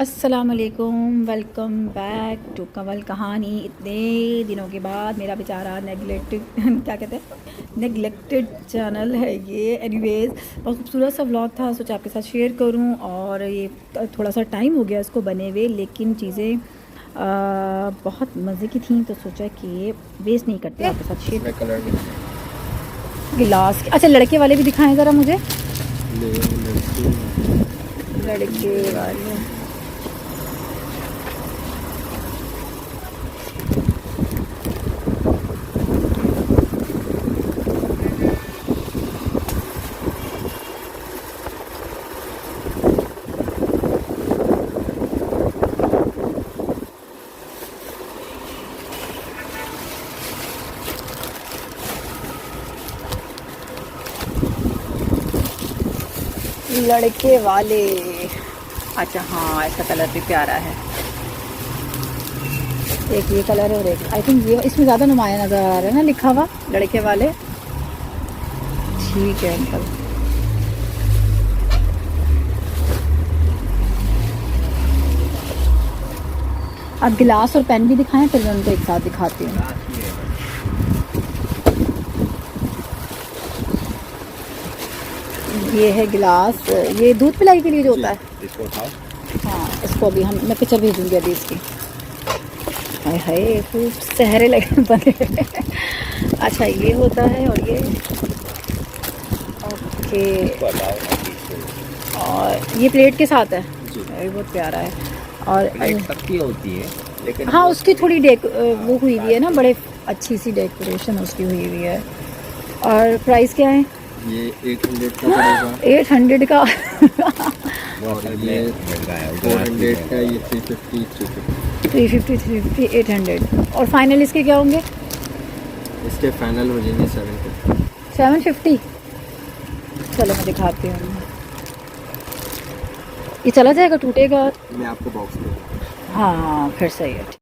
अस्सलामुअलैकुम, welcome back to Kanwal कहानी। इतने दिनों के बाद मेरा बेचारा नेगलेक्टेड क्या कहते हैं, नेगलेक्टेड चैनल है ये। एनीवेज़, बहुत खूबसूरत सा व्लॉग था, सोचा आपके साथ शेयर करूं। और ये थोड़ा सा टाइम हो गया इसको बने हुए, लेकिन चीज़ें बहुत मज़े की थी, तो सोचा कि वेस्ट नहीं करते, आपके साथ शेयर कलर गिलास। अच्छा, लड़के वाले भी दिखाएं ज़रा मुझे। लड़के वाले लड़के वाले। अच्छा हाँ, इसका कलर भी प्यारा है। एक ये कलर है और एक आई थिंक ये, इसमें ज़्यादा नुमाया नज़र आ रहा है ना लिखा हुआ लड़के वाले। ठीक है अंकल। अब गिलास और पेन भी दिखाएं, फिर मैं उनको एक साथ दिखाती हूँ। ये है गिलास, ये दूध पिलाई के लिए जो होता है। इसको उठाओ। हाँ, इसको अभी मैं पिक्चर भेजूँगी अभी इसकी। हाय हाय, खूब सहरे लगे बने। अच्छा, ये होता है और ये ओके। और ये प्लेट के साथ है, ये बहुत प्यारा है। और प्लेट सबकी होती है, लेकिन हाँ, उसकी थोड़ी वो हुई हुई है ना, बड़े अच्छी सी डेकोरेशन उसकी हुई हुई है। और प्राइस क्या है? ये 800 का पड़ेगा। 800 का। और ये 400 का, ये 350 350 350 800। और फाइनल इसके क्या होंगे? इसके फाइनल हो जाएंगे 750। चलो मैं दिखाती हूँ। ये चला जाएगा, टूटेगा? मैं आपको बॉक्स दूँगा। हाँ, फिर सही है।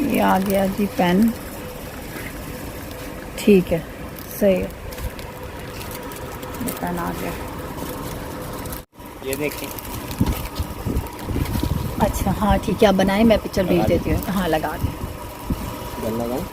ये आ गया जी पेन। ठीक है, सही है, ये पेन आ गया। ये देखिए। अच्छा हाँ ठीक है, आप बनाएं, मैं पिक्चर भेज देती हूँ। हाँ, लगा दें। गल लगाओ।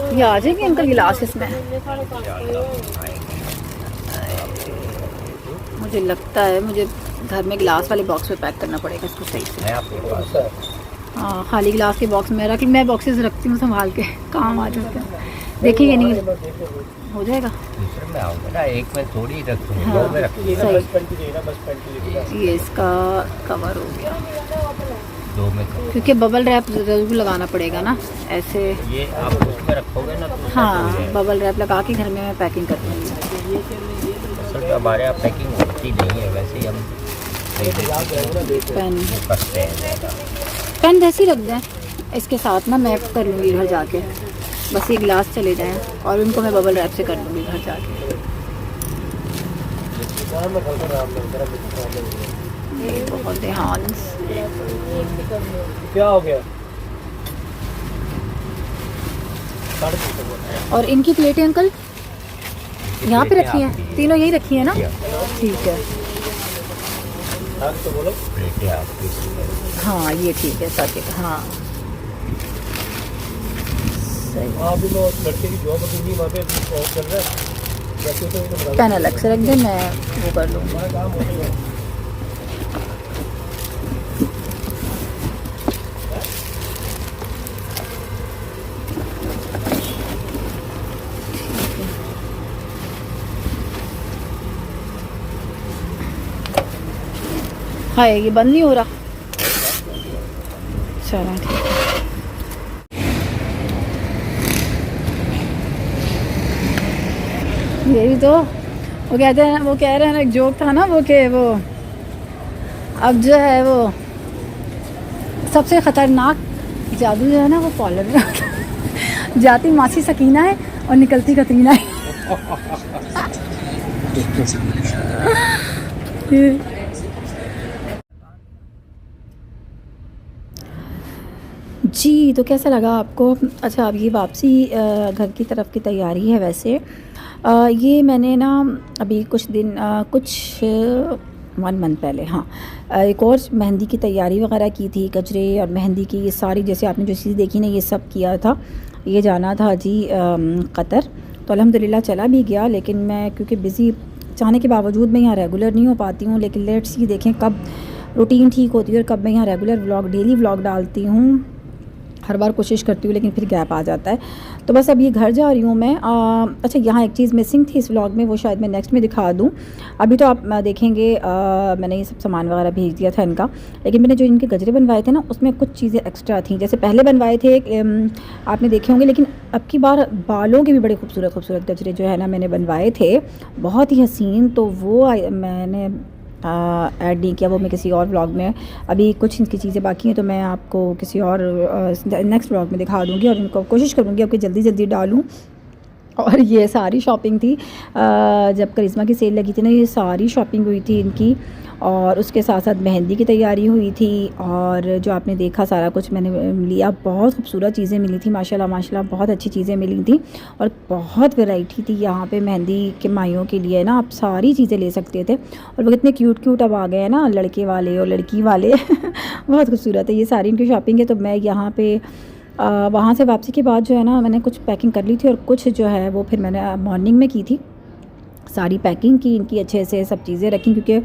ये आ जाएंगे अंकल गिलास इसमें? मुझे लगता है मुझे घर में गिलास वाले बॉक्स में पैक करना पड़ेगा इसको सही से। हाँ, खाली गिलास के बॉक्स में रख, मैं बॉक्सेस रखती हूँ संभाल के, काम आ जाते हैं। देखिए ये नहीं हो जाएगा। दूसरे में आओगे ना, एक में थोड़ी रखूँगी, हाँ, दो में रखूँगी। सही। ये इसका कवर हो गया, दो में क्योंकि बबल रैप ज़रूर लगाना पड़ेगा ना ऐसे। ये आप उसमें रखोगे ना तो हाँ, बबल रैप लगा के घर में मैं पैकिंग करती हूँ। असल में हमारे यहाँ पैकिंग होती नहीं है, वैसे ही हम पेन करते हैं। पेन वैसे ही रख दें इसके साथ ना, मैं कर लूँगी घर जाके। बस ये गिलास चले जाएं और उनको मैं बबल रैप से कर लूँगी घर जाके। ये बहुत ध्यान से। क्या हो गया? और इनकी प्लेटें अंकल यहाँ पे रखी हैं, तीनों यही रखी हैं ना? ठीक है। तो बोलो। प्लेटें आपकी। हाँ ये ठीक है सर। हाँ सही। आप भी लोग लड़के की जॉब अभी वहाँ पे ऑफ कर रहे हैं। पेन अलग से रख दे, मैं वो कर लूँगी। हमारा काम हो गया। हाय ये बंद नहीं हो रहा। चलो ठीक है। यही तो वो कहते हैं, वो कह रहे हैं ना, एक जोक था ना वो कि वो अब जो है वो सबसे ख़तरनाक जादू जो है ना वो कॉलर में होता है। जाती मासी सकीना है और निकलती कतरीना है। जी तो कैसा लगा आपको? अच्छा अब ये वापसी घर की तरफ की तैयारी है। वैसे ये मैंने ना अभी कुछ दिन कुछ 1 मंथ पहले, हाँ, एक और मेहंदी की तैयारी वगैरह की थी। गजरे और मेहंदी की ये सारी, जैसे आपने जो चीज़ देखी ना, ये सब किया था। ये जाना था जी कतर, तो अल्हम्दुलिल्लाह चला भी गया। लेकिन मैं क्योंकि बिज़ी चाहने के बावजूद मैं यहाँ रेगुलर नहीं हो पाती हूँ। लेकिन लेट्स सी देखें कब रूटीन ठीक होती है और कब मैं यहाँ रेगुलर व्लॉग, डेली व्लॉग डालती हूँ। हर बार कोशिश करती हूँ लेकिन फिर गैप आ जाता है। तो बस अब ये घर जा रही हूँ मैं। अच्छा यहाँ एक चीज़ मिसिंग थी इस व्लॉग में, वो शायद मैं नेक्स्ट में दिखा दूँ। अभी तो आप देखेंगे मैंने ये सब सामान वगैरह भेज दिया था इनका, लेकिन मैंने जो इनके गजरे बनवाए थे ना उसमें कुछ चीज़ें एक्स्ट्रा थी। जैसे पहले बनवाए थे आपने देखे होंगे, लेकिन अब की बार बालों के भी बड़े खूबसूरत खूबसूरत गजरे जो है ना मैंने बनवाए थे, बहुत ही हसीन। तो वो मैंने ऐड नहीं किया, वो मैं किसी और व्लॉग में, अभी कुछ इनकी चीज़ें बाकी हैं तो मैं आपको किसी और नेक्स्ट व्लॉग में दिखा दूँगी और इनको कोशिश करूँगी आपके जल्दी जल्दी डालूँ। और ये सारी शॉपिंग थी जब करिश्मा की सेल लगी थी ना, ये सारी शॉपिंग हुई थी इनकी। और उसके साथ साथ मेहंदी की तैयारी हुई थी। और जो आपने देखा सारा कुछ मैंने लिया, बहुत खूबसूरत चीज़ें मिली थी माशाल्लाह माशाल्लाह, बहुत अच्छी चीज़ें मिली थी। और बहुत वैरायटी थी यहाँ पे मेहंदी के माइयों के लिए ना, आप सारी चीज़ें ले सकते थे। और वो कितने क्यूट क्यूट अब आ गए हैं ना, लड़के वाले और लड़की वाले। बहुत खूबसूरत है। ये सारी इनकी शॉपिंग है। तो मैं यहाँ पे वहाँ से वापसी के बाद जो है ना मैंने कुछ पैकिंग कर ली थी और कुछ जो है वो फिर मैंने मॉर्निंग में की थी। सारी पैकिंग की इनकी, अच्छे से सब चीज़ें रखी, क्योंकि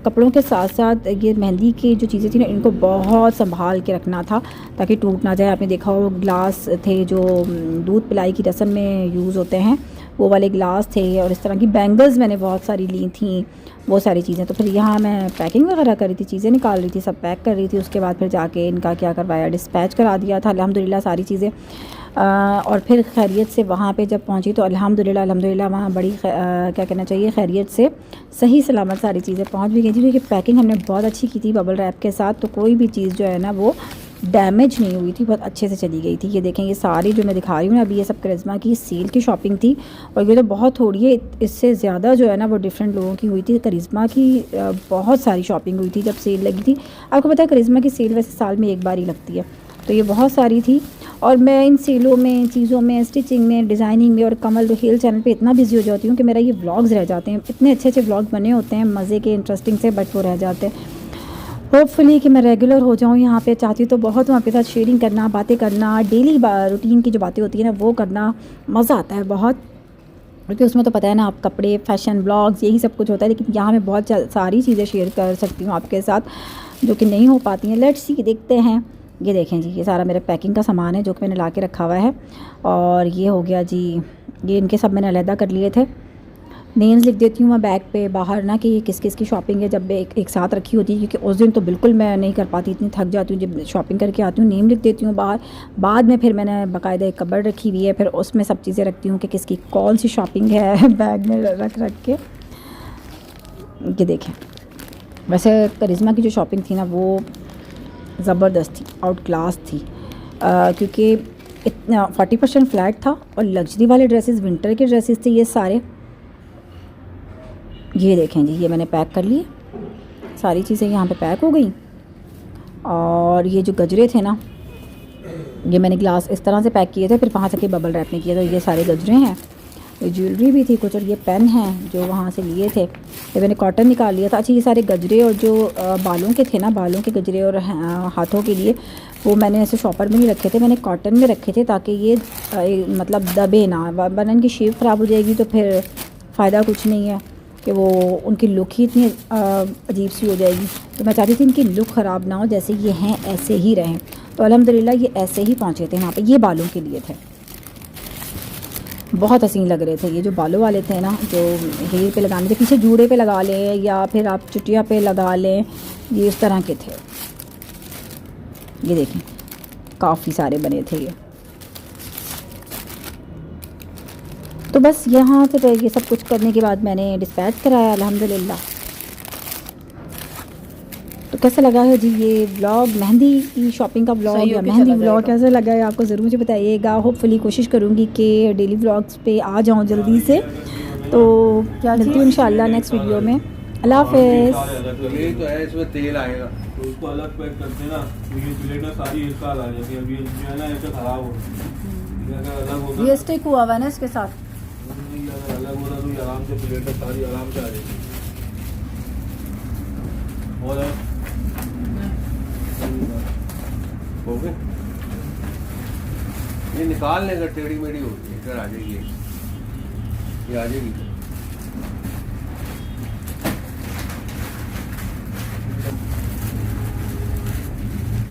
कपड़ों के साथ साथ ये मेहंदी की जो चीज़ें थी ना इनको बहुत संभाल के रखना था ताकि टूट ना जाए। आपने देखा हो ग्लास थे जो दूध पिलाई की रस्म में यूज़ होते हैं, वो वाले ग्लास थे। और इस तरह की बैंगल्स मैंने बहुत सारी ली थी, वो सारी चीज़ें। तो फिर यहाँ मैं पैकिंग वगैरह कर रही थी, चीज़ें निकाल रही थी, सब पैक कर रही थी। उसके बाद फिर जाके इनका क्या करवाया, डिस्पैच करा दिया था अल्हम्दुलिल्लाह सारी चीज़ें। और फिर खैरियत से वहाँ पे जब पहुँची तो अल्हम्दुलिल्लाह वहाँ बड़ी क्या कहना चाहिए, खैरियत से सही सलामत सारी चीज़ें पहुँच भी गई थी। क्योंकि पैकिंग हमने बहुत अच्छी की थी बबल रैप के साथ, तो कोई भी चीज़ जो है ना वो डैमेज नहीं हुई थी, बहुत अच्छे से चली गई थी। ये देखें, ये सारी जो मैं दिखा रही हूँ ना अभी, ये सब करिश्मा की सेल की शॉपिंग थी। और ये तो बहुत थोड़ी है, इससे ज़्यादा जो है ना वो डिफरेंट लोगों की हुई थी। करिश्मा की बहुत सारी शॉपिंग हुई थी जब सेल लगी थी। आपको पता है करिश्मा की सेल वैसे साल में एक बार ही लगती है, तो ये बहुत सारी थी। और मैं इन सेलों में, चीज़ों में, स्टिचिंग में, डिज़ाइनिंग में और कमल रोहेल चैनल पे इतना बिजी हो जाती हूँ कि मेरा ये व्लॉग्स रह जाते हैं। इतने अच्छे अच्छे व्लॉग बने होते हैं मज़े के, इंटरेस्टिंग से, बट वो रह जाते हैं। होपफुली कि मैं रेगुलर हो जाऊँ यहाँ पे, चाहती तो बहुत हूँ आपके साथ शेयरिंग करना, बातें करना, डेली रूटीन की जो बातें होती है ना वो करना, मज़ा आता है बहुत। क्योंकि उसमें तो पता है ना, आप कपड़े, फैशन, ब्लॉग्स, यही सब कुछ होता है। लेकिन यहाँ मैं बहुत सारी चीज़ें शेयर कर सकती हूँ आपके साथ जो कि नहीं हो पाती हैं। लेट्स सी, देखते हैं। ये देखें जी, ये सारा मेरे पैकिंग का सामान है जो कि मैंने ला के रखा हुआ है। और ये हो गया जी, ये इनके सब मैंने अलहदा कर लिए थे। नेम्स लिख देती हूँ मैं बैग पे बाहर ना कि ये किस किस की शॉपिंग है, जब एक साथ रखी होती है। क्योंकि उस दिन तो बिल्कुल मैं नहीं कर पाती, इतनी थक जाती हूँ जब शॉपिंग करके आती हूँ। नेम लिख देती हूँ बाहर, बाद में फिर मैंने बाकायदा एक कबर्ड रखी हुई है, फिर उसमें सब चीज़ें रखती हूँ कि किसकी कौन सी शॉपिंग है बैग में रख के। ये देखें, वैसे करिश्मा की जो शॉपिंग थी ना वो ज़बरदस्त थी, आउट क्लास थी। क्योंकि इतना 40% फ्लैट था और लग्जरी वाले ड्रेसेस, विंटर के ड्रेसेस थे ये सारे। ये देखें जी, ये मैंने पैक कर लिए, सारी चीज़ें यहाँ पे पैक हो गई। और ये जो गजरे थे ना, ये मैंने ग्लास इस तरह से पैक किए थे, फिर वहाँ से के बबल रैप में किया। तो ये सारे गजरे हैं, ये ज्वेलरी भी थी कुछ, और ये पेन हैं जो वहाँ से लिए थे, ये मैंने कॉटन निकाल लिया था। अच्छा, ये सारे गजरे और जो बालों के थे ना, बालों के गजरे और हाथों के लिए, वो मैंने ऐसे शॉपर में नहीं रखे थे, मैंने कॉटन में रखे थे ताकि ये मतलब दबे ना, वरना इनकी शेप ख़राब हो जाएगी तो फिर फ़ायदा कुछ नहीं है कि वो उनकी लुक ही इतनी अजीब सी हो जाएगी। तो मैं चाहती थी इनकी लुक ख़राब ना हो, जैसे ये हैं ऐसे ही रहें। तो अल्हम्दुलिल्लाह ये ऐसे ही पहुँचे थे वहाँ पे। ये बालों के लिए थे। बहुत हसीन लग रहे थे। ये जो बालों वाले थे ना, जो हेयर पे लगाने थे, पीछे जूड़े पे लगा लें या फिर आप चुटिया पे लगा लें, ये इस तरह के थे। ये देखें काफ़ी सारे बने थे ये। तो बस यहाँ से ये सब कुछ करने के बाद मैंने डिस्पैच कराया अल्हम्दुलिल्लाह। तो कैसा लगा है जी ये व्लॉग, मेहंदी की शॉपिंग का व्लॉग या मेहंदी व्लॉग कैसा लगा है आपको ज़रूर मुझे बताइएगा। होपफुली कोशिश करूँगी कि डेली व्लॉग्स पे आ जाऊँ जल्दी से। तो क्या मिलती हूँ इंशाल्लाह नेक्स्ट वीडियो में। अल्लाह हाफ़िज़। ये तो है, इसमें तेल आएगा तो उसको अलग पैक करते ना, तो ये प्लेट में सारी एक साथ आ जाती है। अभी जो है ना ऐसे खराब हो गई, अगर अलग होगा ये स्टिक हुआ हुआ है ना इसके साथ। अगर अलग होगा तो ये आराम से प्लेट में सारी आराम से आ जाएगी। और हो गए, ये निकाल लेंगे, टेढ़ी मेढ़ी होगी, इधर आ जाएगी, ये आ जाएगी।